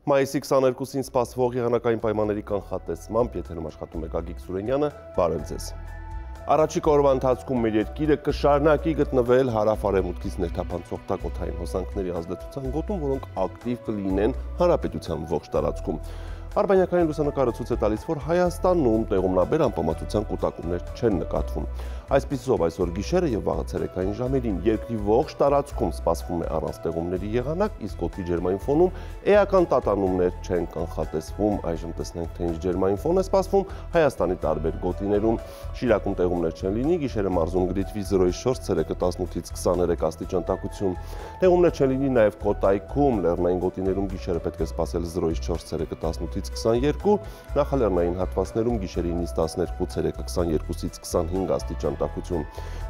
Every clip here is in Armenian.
Մայիսի 22-ին սպասվող եղանակային պայմանների կանխատեսմամբ եթերում աշխատում է Գագիկ Սուրենյանը, բարև ձեզ։ Առաջիկա օրվա ընթացքում մեր երկիրը կշարունակի գտնվել հարավ-արևմուտքից ներթափանցող տաքոթային հոսանքների ազդեցության գոտում, որոնք ակտիվ կլինեն հանրապետության ողջ տարածքում։ Արբանյակային լուսանկարը ցույց է տալիս, որ Հայաստանում տեղումնաբեր անպամատության կուտակումներ չեն նկատվում։ Այսպիսով այսօր գիշերը եւ վաղը ցերեկային ժամերին երկրի ողջ տարածքում սպասվում է առանց տեղումների եղանակ, իսկ օդի ջերմային ֆոնում էական տատանումներ չեն կանխատեսվում։ Այժմ տեսնենք, թե ինչ ջերմային ֆոն է սպասվում Հայաստանի տարբեր գոտիներում։ Շիրակում տեղումներ չեն լինի, գիշերը մարզում գրիթվի 0-ից 4, ցերեկը 18-ից 23 աստիճան տաքություն։ Տեղումներ չեն լինի նաեւ Կոտայքում, լեռնային գոտիներում գիշերը պետք է սպասել 0-ից 4, ցերեկը 18-ից 22, նախալեռնային հատվածներում գիշերը 9-ից 12, ցերեկը 22-ից 25 աստիճան տաքություն։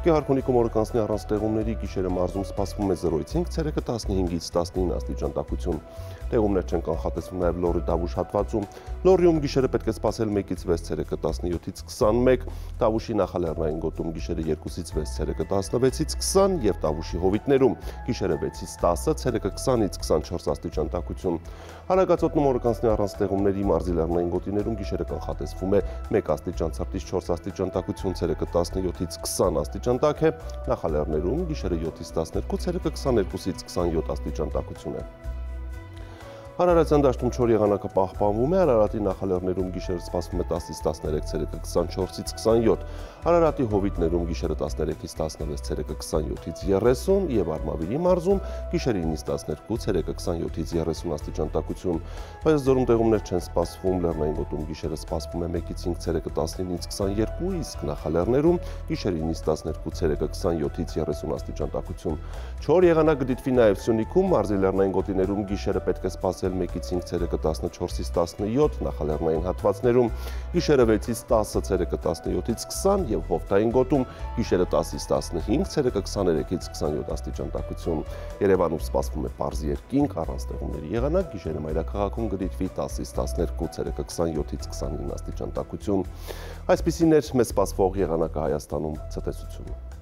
Գեղարքունիքում օրը կանցնի առանց տեղումների, գիշերը մարզում սպասվում է 0-ից 5, ցերեկը 15-ից 19 աստիճան տաքություն։ Տեղումներ չեն կանխատեսվում նաև Լոռի Տավուշ հատվածում։ Լոռիում գիշերը պետք է սպասել 1-ից 6, ցերեկը 17-ից 21, Տավուշի նախալեռնային գոտում գիշերը 2-ից 6, ցերեկը 16-ից 20 եւ Տավուշի հովիտներում գիշերը 6-ից 10, ցերեկը 20-ից 24 աստիճան տաքություն։ Հարագածոտնում օրը կանցնի առանց տեղումների, մարզի լեռնային գոտիներում գիշերը կանխատեսվում է 1 աստիճան ցրտից 4 աստիճան տաքություն, ցերեկը 17-ից 20 աստիճան տաք է, նախալեռներում գիշերը 7-ից 12, ցերեկը 22-ից 27 աստիճան տաքություն է։ Արարատյան դաշտում չոր եղանակը պահպանվում է, Արարատի նախալեռներում գիշերը սպասվում է 10-ից 13, ցերեկը 24-ից 27, Արարատի հովիտներում գիշերը 13-ից 16, ցերեկը 27-ից 30 եւ Արմավիրի մարզում գիշերը 9-ից 12, ցերեկը 27-ից 30 աստիճան տաքություն։ Հայաստանում տեղումներ չեն սպասվում, լեռնային գոտում գիշերը սպասվում է 1-ից 5, ցերեկը 19-ից 22, իսկ նախալեռներում գիշերը 9-ից 12, ցերեկը 27-ից 30 աստիճան տաքություն։ Չոր եղանակ կդիտվի նաեւ Սյունիքում, մարզի լեռնային գոտիներում գիշերը պետք է սպասել 1-ից 5, ցերեկը 14-ից 17, նախալեռնային հատվածներում գիշերը 6-ից 10, ցերեկը 17-ից 20 եւ Հովտային գոտում գիշերը 10-ից 15, ցերեկը 23-ից 27 աստիճան տաքություն։ Երևանում սպասվում է պարզ երկինք, առանց տեղումների եղանակ, գիշերը մայրաքաղաքում կդիտվի 10-ից 12, ցերեկը 27-ից 29 աստիճան տաքություն։ Այսպիսին էր մեզ սպասվող եղանակը Հայաստանում, ցտեսություն։